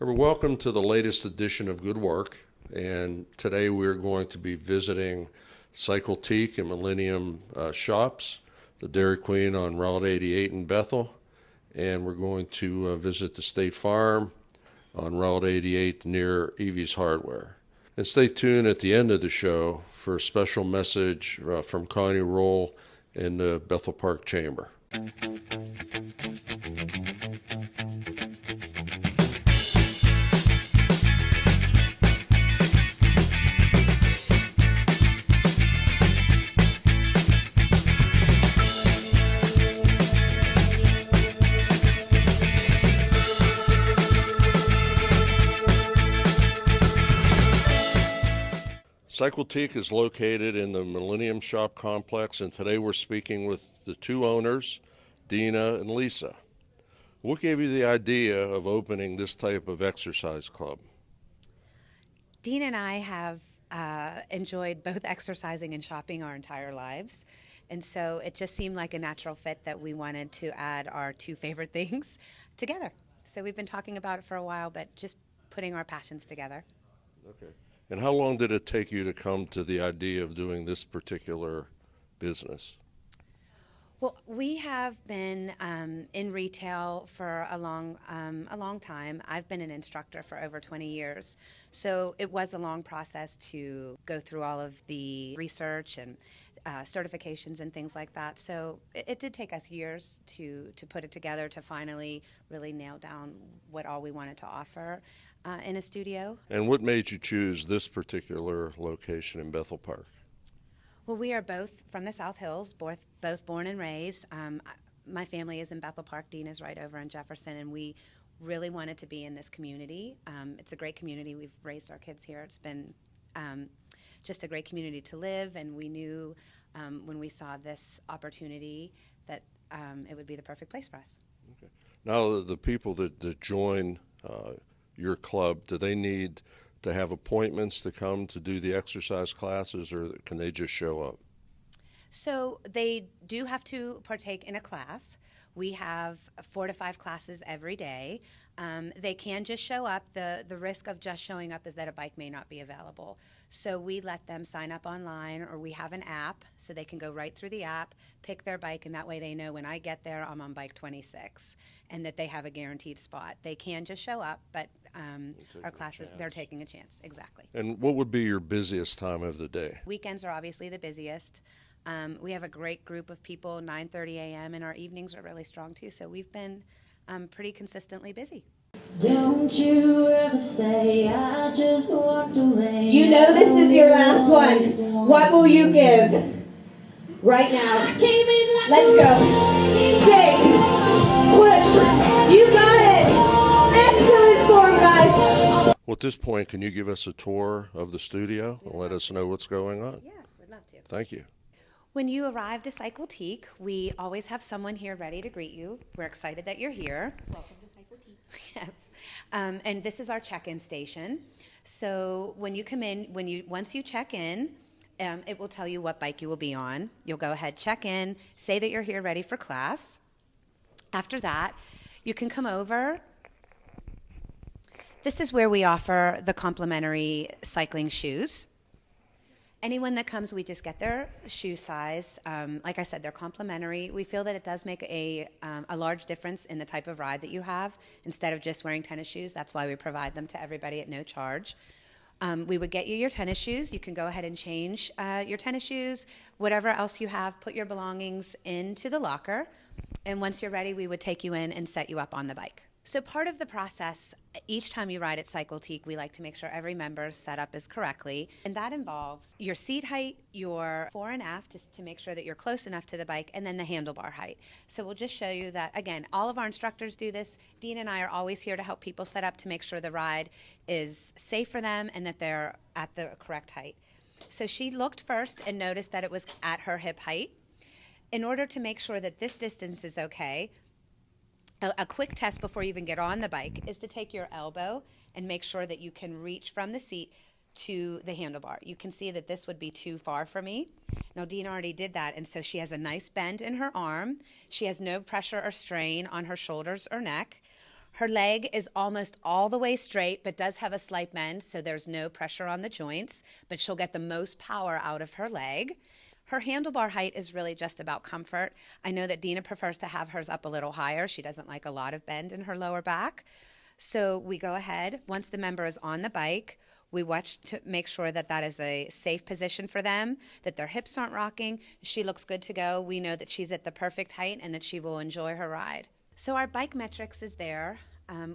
Welcome to the latest edition of Good Work, and today we're going to be visiting Cycletique and Millennium Shops, the Dairy Queen on Route 88 in Bethel, and we're going to visit the State Farm on Route 88 near Evie's Hardware. And stay tuned at the end of the show for a special message from Connie Roll in the Bethel Park Chamber. Cycletique is located in the Millennium Shop Complex, and today we're speaking with the two owners, Dina and Lisa. What gave you the idea of opening this type of exercise club? Dina and I have enjoyed both exercising and shopping our entire lives, and so it just seemed like a natural fit that we wanted to add our two favorite things together. So we've been talking about it for a while, but just putting our passions together. Okay. And how long did it take you to come to the idea of doing this particular business? Well, we have been in retail for a long time. I've been an instructor for over 20 years. So it was a long process to go through all of the research and certifications and things like that. So it did take us years to put it together, to finally really nail down what all we wanted to offer in a studio. And what made you choose this particular location in Bethel Park? Well, we are both from the South Hills, both born and raised. My family is in Bethel Park. Dina's right over in Jefferson, and we really wanted to be in this community. It's a great community. We've raised our kids here. It's been just a great community to live, and we knew when we saw this opportunity that it would be the perfect place for us. Okay. Now, the people that join your club, do they need to have appointments to come to do the exercise classes, or can they just show up? So they do have to partake in a class. We have 4 to 5 classes every day. They can just show up. The risk of just showing up is that a bike may not be available. So we let them sign up online, or we have an app so they can go right through the app, pick their bike, and that way they know when I get there I'm on bike 26 and that they have a guaranteed spot. They can just show up, but our classes, they're taking a chance. Exactly. And what would be your busiest time of the day? Weekends are obviously the busiest. We have a great group of people, 9:30 a.m., and our evenings are really strong too, so we've been pretty consistently busy. Don't you ever say I just walked away. You know this is your last one. What will you give? Right now. Let's go. Dig. Push. You got it. Excellent form, guys. Well, at this point, can you give us a tour of the studio and let us know what's going on? Yes, we'd love to. Thank you. When you arrive to Cycletique, we always have someone here ready to greet you. We're excited that you're here. Welcome to Cycletique. Yes. And this is our check-in station. So when you come in, once you check in, it will tell you what bike you will be on. You'll go ahead, check in, say that you're here ready for class. After that, you can come over. This is where we offer the complimentary cycling shoes. Anyone that comes, we just get their shoe size. Like I said, they're complimentary. We feel that it does make a large difference in the type of ride that you have. Instead of just wearing tennis shoes, that's why we provide them to everybody at no charge. We would get you your tennis shoes. You can go ahead and change your tennis shoes, whatever else you have, put your belongings into the locker. And once you're ready, we would take you in and set you up on the bike. So part of the process, each time you ride at Cycletique, we like to make sure every member's setup is correctly. And that involves your seat height, your fore and aft, just to make sure that you're close enough to the bike, and then the handlebar height. So we'll just show you that, again, all of our instructors do this. Dean and I are always here to help people set up to make sure the ride is safe for them and that they're at the correct height. So she looked first and noticed that it was at her hip height. In order to make sure that this distance is okay, a quick test before you even get on the bike is to take your elbow and make sure that you can reach from the seat to the handlebar. You can see that this would be too far for me. Now, Dean already did that, and so she has a nice bend in her arm. She has no pressure or strain on her shoulders or neck. Her leg is almost all the way straight, but does have a slight bend, so there's no pressure on the joints, but she'll get the most power out of her leg. Her handlebar height is really just about comfort. I know that Dina prefers to have hers up a little higher. She doesn't like a lot of bend in her lower back. So we go ahead, once the member is on the bike, we watch to make sure that that is a safe position for them, that their hips aren't rocking. She looks good to go. We know that she's at the perfect height and that she will enjoy her ride. So our bike metrics is there.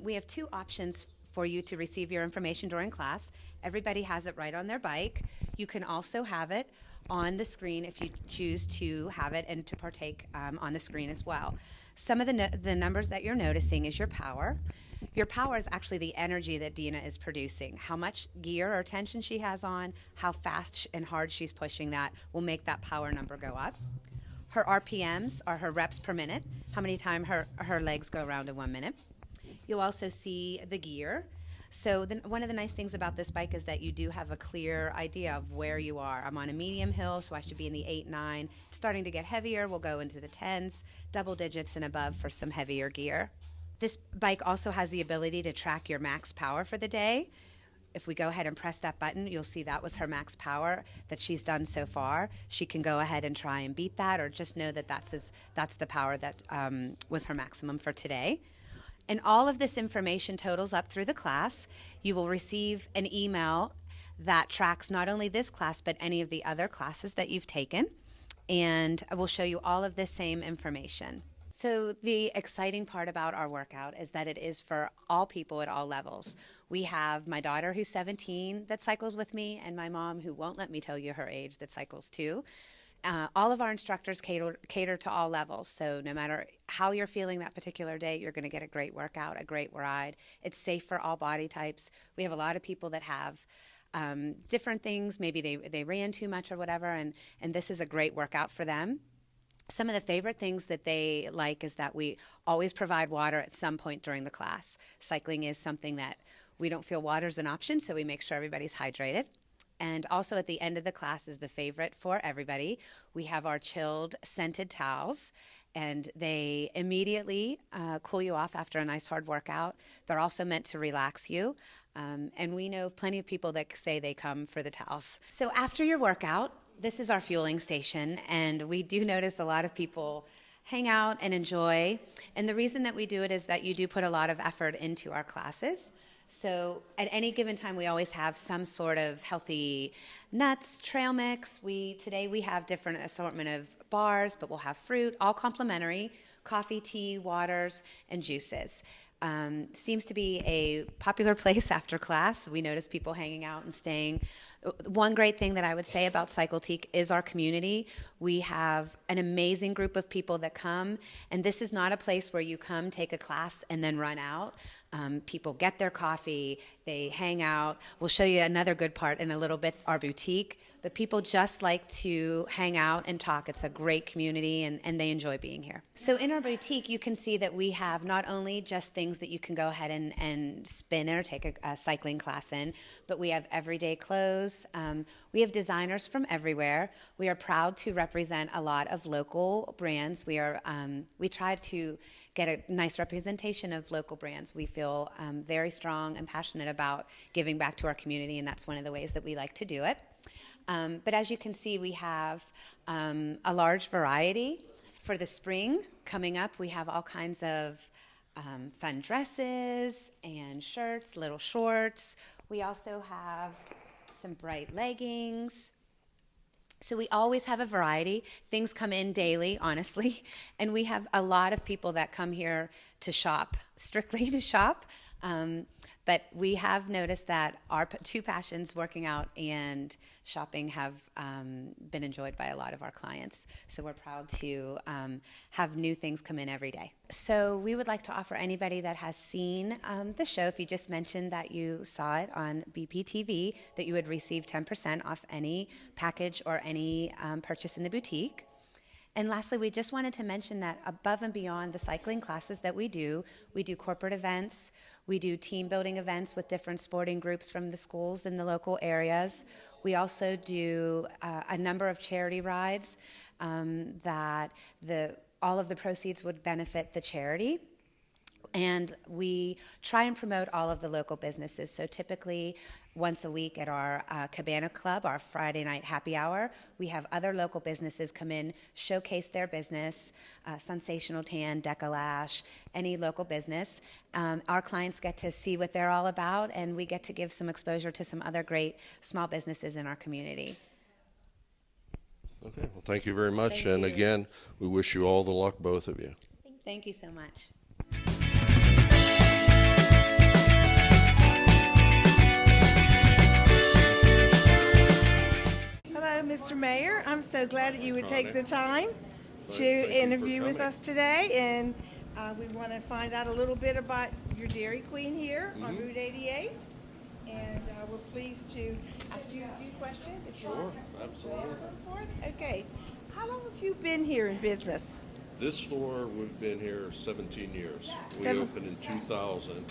We have two options for you to receive your information during class. Everybody has it right on their bike. You can also have it on the screen if you choose to have it and to partake on the screen as well. Some of the numbers that you're noticing is your power. Your power is actually the energy that Dina is producing. How much gear or tension she has on, how fast and hard she's pushing that will make that power number go up. Her RPMs are her reps per minute, how many times her legs go around in 1 minute. You'll also see the gear. So one of the nice things about this bike is that you do have a clear idea of where you are. I'm on a medium hill, so I should be in the 8, 9. Starting to get heavier, we'll go into the 10s, double digits and above for some heavier gear. This bike also has the ability to track your max power for the day. If we go ahead and press that button, you'll see that was her max power that she's done so far. She can go ahead and try and beat that, or just know that that's the power that was her maximum for today. And all of this information totals up through the class. You will receive an email that tracks not only this class, but any of the other classes that you've taken. And I will show you all of this same information. So the exciting part about our workout is that it is for all people at all levels. We have my daughter who's 17 that cycles with me, and my mom, who won't let me tell you her age, that cycles too. All of our instructors cater to all levels, so no matter how you're feeling that particular day, you're going to get a great workout, a great ride. It's safe for all body types. We have a lot of people that have different things. Maybe they ran too much or whatever, and this is a great workout for them. Some of the favorite things that they like is that we always provide water at some point during the class. Cycling is something that we don't feel water is an option, so we make sure everybody's hydrated. And also at the end of the class is the favorite for everybody. We have our chilled scented towels, and they immediately cool you off after a nice hard workout. They're also meant to relax you. And we know plenty of people that say they come for the towels. So after your workout, this is our fueling station, and we do notice a lot of people hang out and enjoy. And the reason that we do it is that you do put a lot of effort into our classes. So at any given time, we always have some sort of healthy nuts, trail mix. Today we have different assortment of bars, but we'll have fruit, all complimentary, coffee, tea, waters, and juices. Seems to be a popular place after class. We notice people hanging out and staying. One great thing that I would say about Cycletique is our community. We have an amazing group of people that come, and this is not a place where you come, take a class, and then run out. People get their coffee, they hang out. We'll show you another good part in a little bit, our boutique. But people just like to hang out and talk. It's a great community, and they enjoy being here. So in our boutique, you can see that we have not only just things that you can go ahead and spin or take a cycling class in, but we have everyday clothes. We have designers from everywhere. We are proud to represent a lot of local brands. We try to get a nice representation of local brands. We feel very strong and passionate about giving back to our community, and that's one of the ways that we like to do it. But as you can see, we have a large variety. For the spring coming up, we have all kinds of fun dresses and shirts, little shorts. We also have some bright leggings. So we always have a variety. Things come in daily, honestly. And we have a lot of people that come here to shop, strictly to shop. But we have noticed that our two passions, working out and shopping, have been enjoyed by a lot of our clients. So we're proud to have new things come in every day. So we would like to offer anybody that has seen the show, if you just mentioned that you saw it on BPTV, that you would receive 10% off any package or any purchase in the boutique. And lastly, we just wanted to mention that above and beyond the cycling classes that we do corporate events, we do team building events with different sporting groups from the schools in the local areas. We also do a number of charity rides that all of the proceeds would benefit the charity. And we try and promote all of the local businesses. So typically, once a week at our Cabana Club, our Friday night happy hour, we have other local businesses come in, showcase their business, Sensational Tan, Decalash, any local business. Our clients get to see what they're all about, and we get to give some exposure to some other great small businesses in our community. Okay, well, thank you very much. Thank And you. again, we wish you all the luck, both of you. Thank you so much. Hello, Mr. Mayor. I'm so glad that you would take the time to Thank you for interview with coming. us today. And we want to find out a little bit about your Dairy Queen here Mm-hmm. on Route 88. And we're pleased to ask you a few questions. if you Sure, want. absolutely. And so forth. Okay. How long have you been here in business? This store, we've been here 17 years. We Seven- opened in 2000.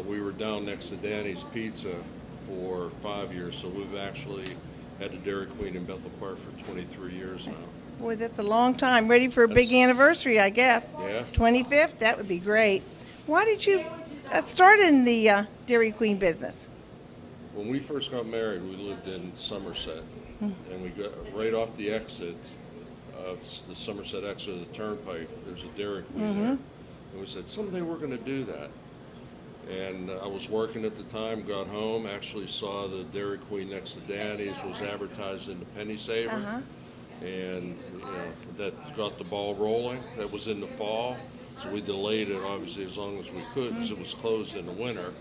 We were down next to Danny's Pizza for 5 years, so we've actually had the Dairy Queen in Bethel Park for 23 years now. Boy, that's a long time. Ready for a big That's- anniversary, I guess. Yeah. 25th? That would be great. Why did you start in the Dairy Queen business? When we first got married, we lived in Somerset, and we got right off the exit of the Somerset exit of the Turnpike. There's a Dairy Queen there, and we said someday we're going to do that. And I was working at the time, got home, actually saw the Dairy Queen next to Danny's was advertised in the Penny Saver, and that got the ball rolling. That was in the fall, so we delayed it obviously as long as we could because it was closed in the winter.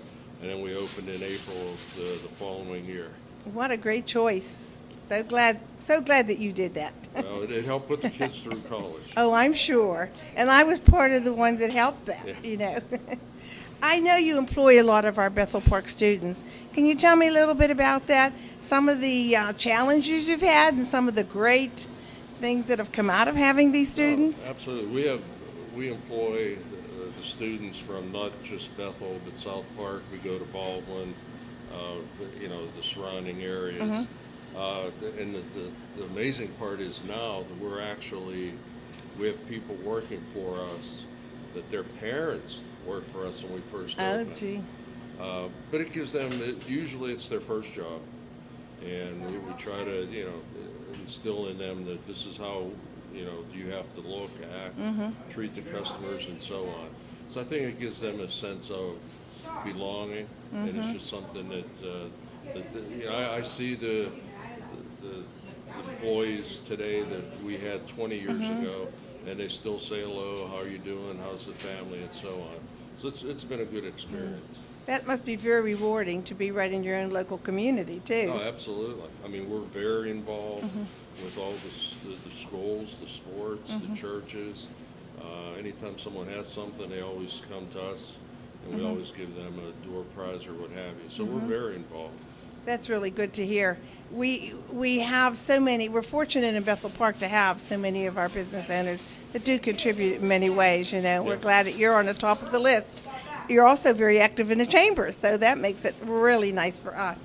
And then we opened in April of the following year. What a great choice. So glad that you did that. Well, it helped put the kids through college. Oh, I'm sure. And I was part of the ones that helped that, Yeah. you know. I know you employ a lot of our Bethel Park students. Can you tell me a little bit about that? Some of the challenges you've had and some of the great things that have come out of having these students? Oh, absolutely. We employ the students from not just Bethel, but South Park. We go to Baldwin, the surrounding areas. And the amazing part is now that we have people working for us that their parents worked for us when we first Oh, opened. gee. But it gives them, usually it's their first job. And we try to, instill in them that this is how, you have to look, act, treat the customers, and so on. So I think it gives them a sense of belonging, and it's just something that I see the employees today that we had 20 years ago, and they still say hello, how are you doing, how's the family, and so on. So it's been a good experience. That must be very rewarding to be right in your own local community, too. Oh, absolutely. I mean, we're very involved with all the schools, the sports, the churches. Anytime someone has something, they always come to us, and we always give them a door prize or what have you. So we're very involved. That's really good to hear. We have so many, we're fortunate in Bethel Park to have so many of our business owners that do contribute in many ways, We're Yeah. glad that you're on the top of the list. You're also very active in the chamber, so that makes it really nice for us.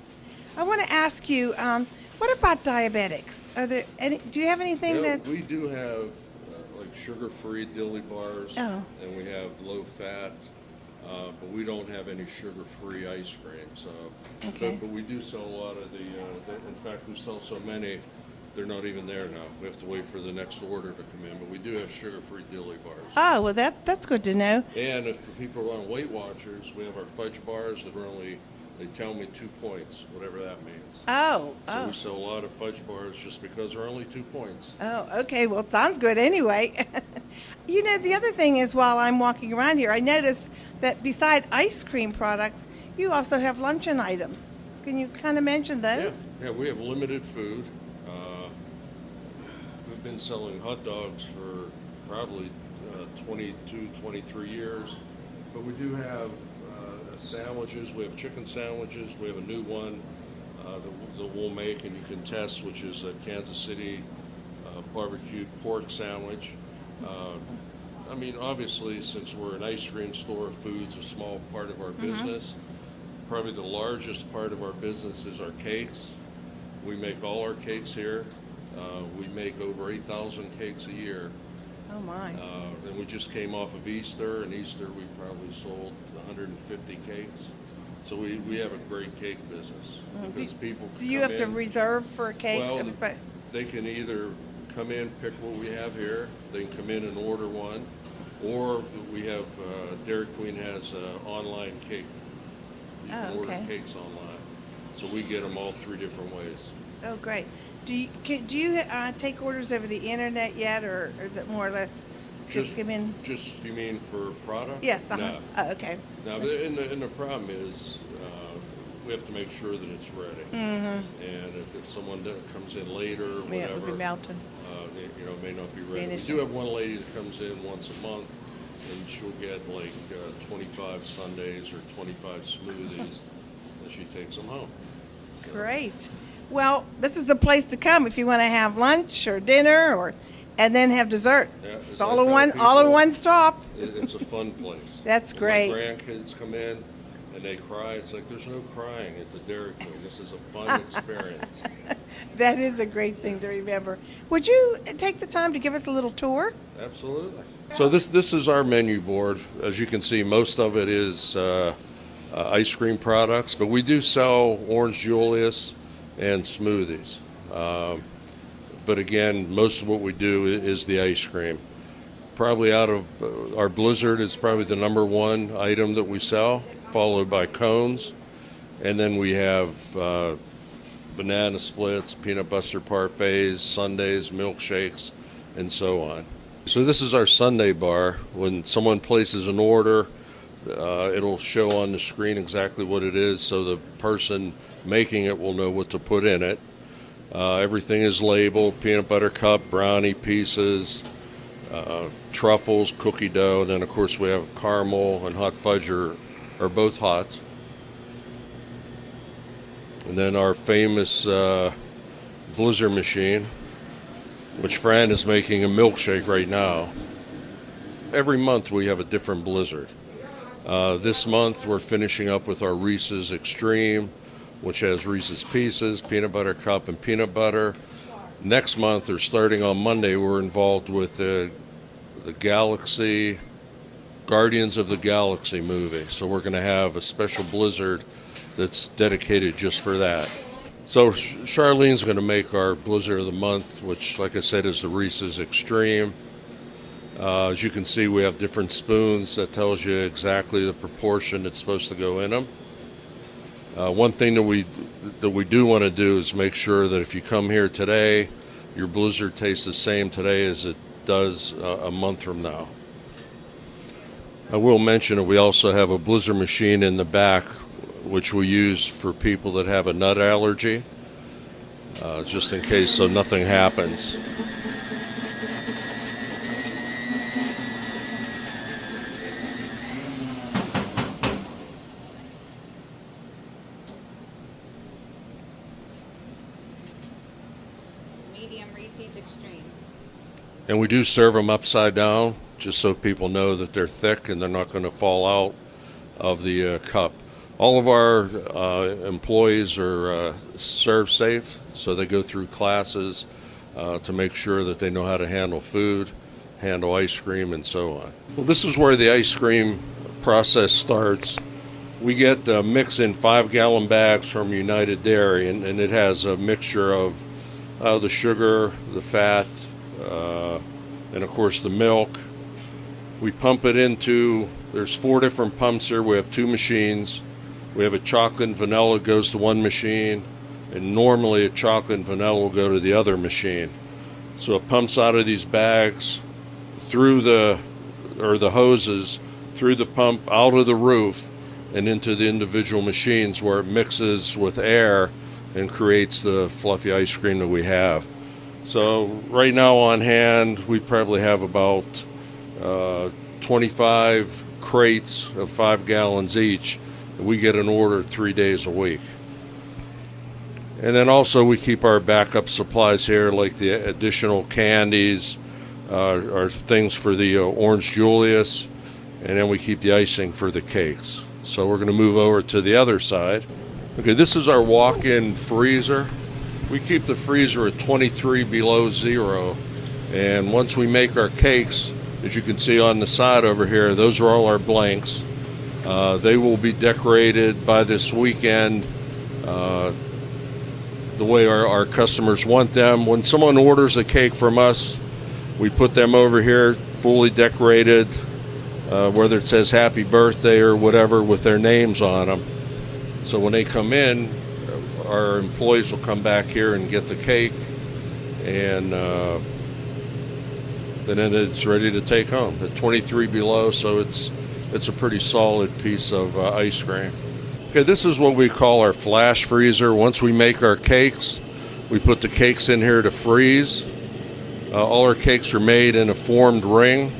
I want to ask you, what about diabetics? Do you have anything Yeah, that, we do have like sugar-free dilly bars, Oh. and we have low-fat, but we don't have any sugar-free ice cream. So, Okay. but we do sell a lot of in fact, we sell so many, they're not even there now. We have to wait for the next order to come in, but we do have sugar-free dilly bars. oh, well, that's good to know. And if the people are on Weight Watchers, we have our fudge bars that are only, they tell me 2 points, whatever that means. Oh, So we sell a lot of fudge bars just because they're only 2 points. Oh, okay. Well, it sounds good anyway. The other thing is while I'm walking around here, I noticed that beside ice cream products, you also have luncheon items. Can you kind of mention those? Yeah, we have limited food. We've been selling hot dogs for probably 22, 23 years. But we do have sandwiches. We have chicken sandwiches. We have a new one that we'll make and you can test, which is a Kansas City barbecued pork sandwich. Obviously, since we're an ice cream store, food's a small part of our business. Probably the largest part of our business is our cakes. We make all our cakes here. We make over 8,000 cakes a year. Oh, my. And we just came off of Easter, and Easter we probably sold 150 cakes. So we have a great cake business because people Do you come have to in. reserve for a cake? Well, That was by- they can either come in, pick what we have here, they can come in and order one, or we have, Dairy Queen has an online cake. You can Oh, order okay. cakes online. So we get them all 3 different ways. Oh, great. Do you take orders over the internet yet, or is it more or less just come in? Just, you mean for product? Yes. No. Oh, okay. Now, and the problem is, we have to make sure that it's ready. Mm-hmm. And if someone comes in later or Yeah, it would be whatever, melting. it may not be ready. Finish We do it. have one lady that comes in once a month, and she'll get like 25 sundaes or 25 smoothies, and she takes them home. Great. Well, this is the place to come if you want to have lunch or dinner, and then have dessert. Yeah, It's it's all like in how one, all in people- one stop. It's a fun place. That's When great. My grandkids come in and they cry. It's like there's no crying at the Dairy Queen. This is a fun experience. That is a great thing to remember. Would you take the time to give us a little tour? Absolutely. So this is our menu board. As you can see, most of it is ice cream products, but we do sell Orange Julius and smoothies. But again, most of what we do is the ice cream. Probably out of our Blizzard, it's probably the #1 item that we sell, followed by cones. And then we have banana splits, peanut butter parfaits, sundaes, milkshakes, and so on. So this is our Sunday bar. When someone places an order, it'll show on the screen exactly what it is, so the person making it will know what to put in it. Everything is labeled: peanut butter cup, brownie pieces, truffles, cookie dough, and then of course we have caramel and hot fudge are both hot. And then our famous Blizzard machine, which Fran is making a milkshake right now. Every month we have a different Blizzard. This month we're finishing up with our Reese's Extreme, which has Reese's Pieces, peanut butter cup, and peanut butter. Next month, or starting on Monday, we're involved with the Galaxy, Guardians of the Galaxy movie. So we're going to have a special Blizzard that's dedicated just for that. So Charlene's going to make our Blizzard of the Month, which, like I said, is the Reese's Extreme. As you can see, we have different spoons that tells you exactly the proportion that's supposed to go in them. One thing that we do want to do is make sure that if you come here today, your Blizzard tastes the same today as it does a month from now. I will mention that we also have a Blizzard machine in the back, which we use for people that have a nut allergy, just in case, so nothing happens. Medium Reese's Extreme. And we do serve them upside down, just so people know that they're thick and they're not going to fall out of the cup. All of our employees are serve safe, so they go through classes to make sure that they know how to handle food, handle ice cream, and so on. Well, this is where the ice cream process starts. We get mix in 5-gallon bags from United Dairy, and it has a mixture of the sugar, the fat, and of course the milk. We pump it into, there's 4 different pumps here. We have 2 machines. We have a chocolate and vanilla goes to one machine, and normally a chocolate and vanilla will go to the other machine. So it pumps out of these bags through the hoses, through the pump, out of the roof, and into the individual machines where it mixes with air and creates the fluffy ice cream that we have. So right now on hand, we probably have about 25 crates of 5 gallons each. We get an order 3 days a week. And then also we keep our backup supplies here, like the additional candies, or things for the Orange Julius, and then we keep the icing for the cakes. So we're going to move over to the other side. Okay, this is our walk-in freezer. We keep the freezer at 23 below zero, And once we make our cakes, as you can see on the side over here, those are all our blanks. They will be decorated by this weekend the way our customers want them. When someone orders a cake from us, we put them over here fully decorated, whether it says happy birthday or whatever, with their names on them. So when they come in, our employees will come back here and get the cake, and then it's ready to take home at 23 below, so it's a pretty solid piece of ice cream. Okay, this is what we call our flash freezer. Once we make our cakes, we put the cakes in here to freeze. All our cakes are made in a formed ring.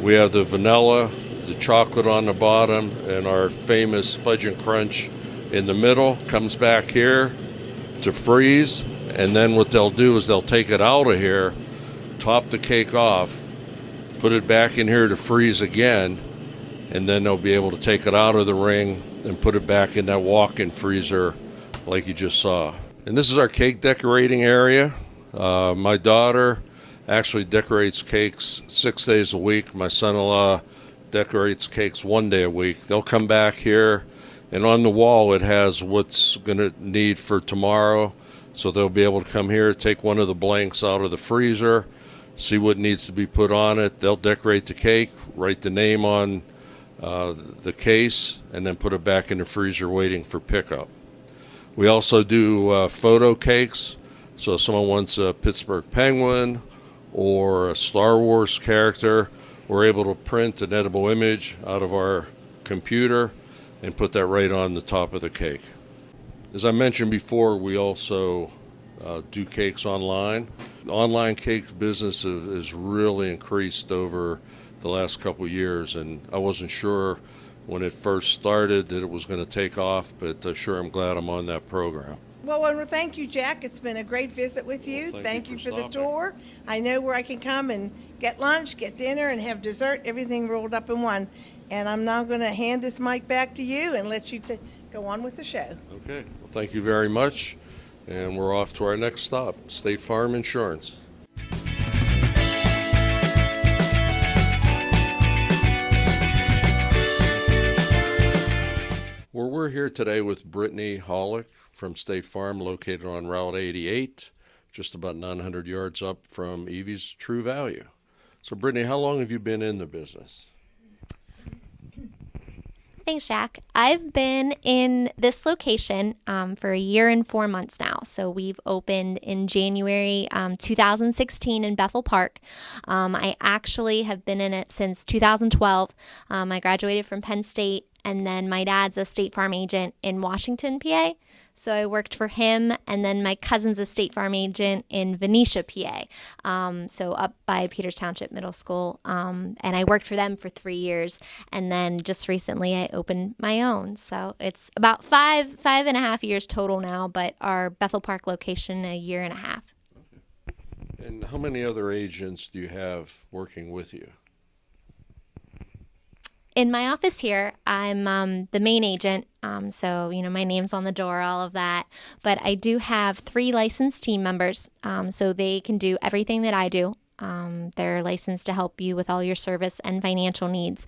We have the vanilla, the chocolate on the bottom, and our famous fudge and crunch in the middle. Comes back here to freeze, and then what they'll do is they'll take it out of here, top the cake off, put it back in here to freeze again, and then they'll be able to take it out of the ring and put it back in that walk-in freezer like you just saw. And this is our cake decorating area. My daughter actually decorates cakes 6 days a week. My son-in-law decorates cakes 1 day a week. They'll come back here, and on the wall it has what's going to need for tomorrow. So they'll be able to come here, take one of the blanks out of the freezer, see what needs to be put on it. They'll decorate the cake, write the name on the case, and then put it back in the freezer waiting for pickup. We also do photo cakes. So if someone wants a Pittsburgh Penguin or a Star Wars character, we're able to print an edible image out of our computer and put that right on the top of the cake. As I mentioned before, we also do cakes online. The online cake business has really increased over the last couple of years, and I wasn't sure when it first started that it was going to take off, but sure, I'm glad I'm on that program. Well, thank you, Jack. It's been a great visit with you. Well, thank you for the stopping. tour. I know where I can come and get lunch, get dinner, and have dessert, everything rolled up in one. And I'm now going to hand this mic back to you and let you go on with the show. Okay, well, thank you very much, and we're off to our next stop, State Farm Insurance. Well, we're here today with Brittany Hollick from State Farm, located on Route 88, just about 900 yards up from Evie's True Value. So, Brittany, how long have you been in the business? Thanks, Jack. I've been in this location for a year and 4 months now. So we've opened in January 2016 in Bethel Park. I actually have been in it since 2012. I graduated from Penn State, and then my dad's a State Farm agent in Washington, PA. So I worked for him, and then my cousin's a State Farm agent in Venetia, PA, so up by Peters Township Middle School, and I worked for them for 3 years, and then just recently I opened my own. So it's about five and a half years total now, but our Bethel Park location, a year and a half. Okay. And how many other agents do you have working with you? In my office here, I'm the main agent, so, my name's on the door, all of that. But I do have 3 licensed team members, so they can do everything that I do. They're licensed to help you with all your service and financial needs.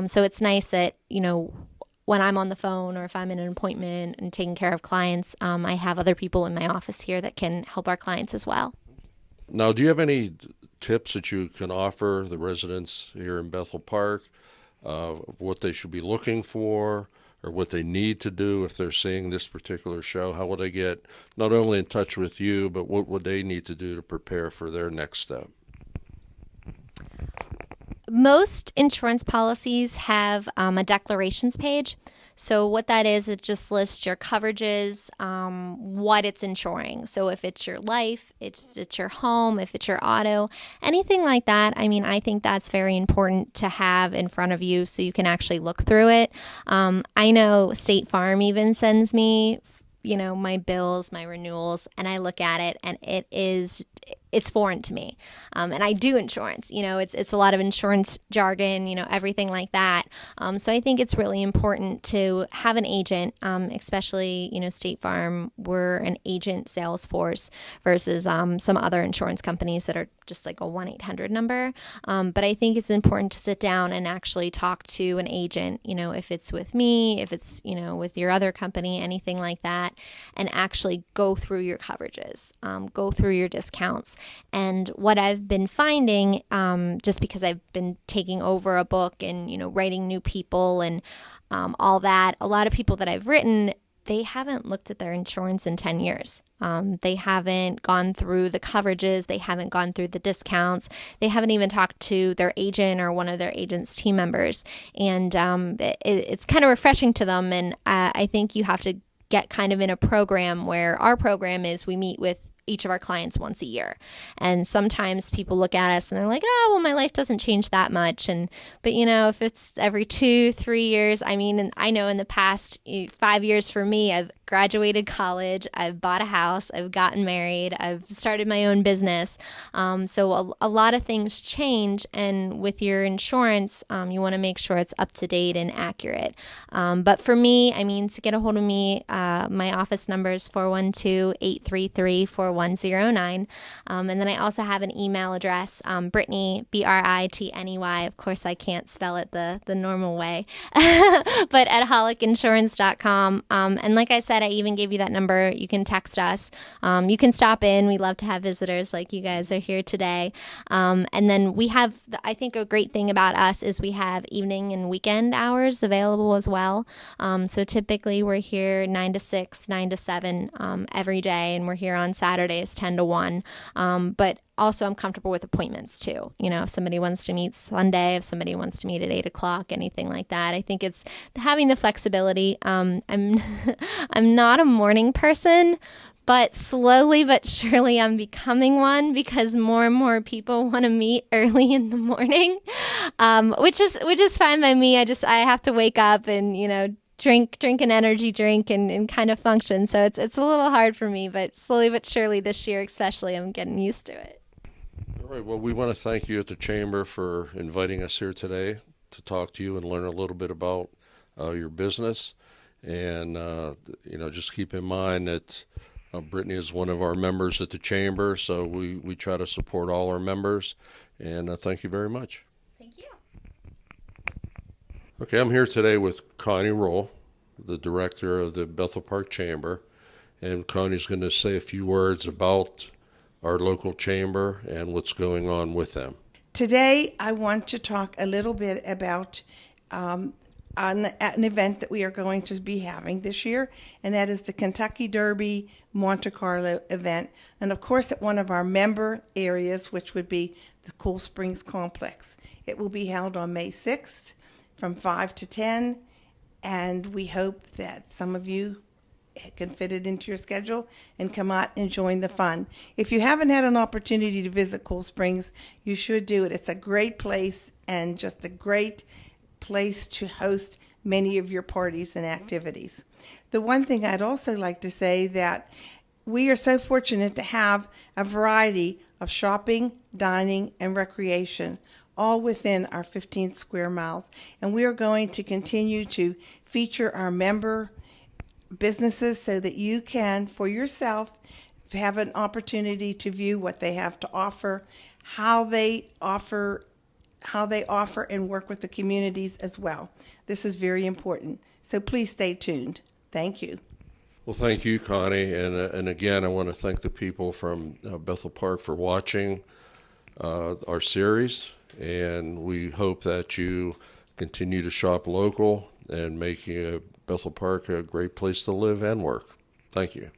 So it's nice that, when I'm on the phone or if I'm in an appointment and taking care of clients, I have other people in my office here that can help our clients as well. Now, do you have any tips that you can offer the residents here in Bethel Park of what they should be looking for or what they need to do if they're seeing this particular show? How would they get not only in touch with you, but what would they need to do to prepare for their next step? Most insurance policies have a declarations page. So what that is, it just lists your coverages, what it's insuring. So if it's your life, if it's your home, if it's your auto, anything like that, I think that's very important to have in front of you so you can actually look through it. I know State Farm even sends me, my bills, my renewals, and I look at it, and it's foreign to me. And I do insurance, it's a lot of insurance jargon, everything like that. So I think it's really important to have an agent, especially, State Farm, we're an agent sales force versus some other insurance companies that are just like a 1-800 number. But I think it's important to sit down and actually talk to an agent, if it's with me, if it's, with your other company, anything like that, and actually go through your coverages, go through your discounts. And what I've been finding, just because I've been taking over a book and, writing new people and all that, a lot of people that I've written, they haven't looked at their insurance in 10 years. They haven't gone through the coverages. They haven't gone through the discounts. They haven't even talked to their agent or one of their agent's team members. And it's kind of refreshing to them. And I think you have to get kind of in a program where our program is we meet with each of our clients once a year. And sometimes people look at us and they're like, oh, well, my life doesn't change that much. But if it's every 2-3 years, and I know in the past 5 years for me, I've graduated college, I've bought a house, I've gotten married, I've started my own business. So a lot of things change. And with your insurance, you want to make sure it's up to date and accurate. But for me, to get a hold of me, my office number is 412-833-4109. And then I also have an email address, Brittany, Britney. Of course, I can't spell it the normal way, but at holicinsurance.com. And like I said, I even gave you that number. You can text us. You can stop in. We love to have visitors like you guys are here today. And then we have, I think a great thing about us is we have evening and weekend hours available as well. So typically we're here 9 to 6, 9 to 7 every day, and we're here on Saturdays 10 to 1. But also I'm comfortable with appointments too. If somebody wants to meet Sunday, if somebody wants to meet at 8 o'clock, anything like that. I think it's having the flexibility. I'm not a morning person, but slowly but surely I'm becoming one because more and more people want to meet early in the morning, which is fine by me. I have to wake up and, drink an energy drink and kind of function. So it's a little hard for me, but slowly but surely this year especially, I'm getting used to it. All right. Well, we want to thank you at the Chamber for inviting us here today to talk to you and learn a little bit about your business. And, just keep in mind that Brittany is one of our members at the Chamber, so we try to support all our members. And thank you very much. Thank you. Okay, I'm here today with Connie Roll, the director of the Bethel Park Chamber. And Connie's going to say a few words about our local chamber and what's going on with them. Today, I want to talk a little bit about an event that we are going to be having this year, and that is the Kentucky Derby Monte Carlo event. And of course, at one of our member areas, which would be the Cool Springs Complex. It will be held on May 6th from 5 to 10, and we hope that some of you can fit it into your schedule and come out and join the fun. If you haven't had an opportunity to visit Cool Springs, you should do it. It's a great place and just a great place to host many of your parties and activities. The one thing I'd also like to say that we are so fortunate to have a variety of shopping, dining, and recreation all within our 15 square miles. And we are going to continue to feature our member businesses so that you can, for yourself, have an opportunity to view what they have to offer, how they offer and work with the communities as well. This is very important. So please stay tuned. Thank you. Well, thank you, Connie. And again, I want to thank the people from Bethel Park for watching our series. And we hope that you continue to shop local and making Bethel Park a great place to live and work. Thank you.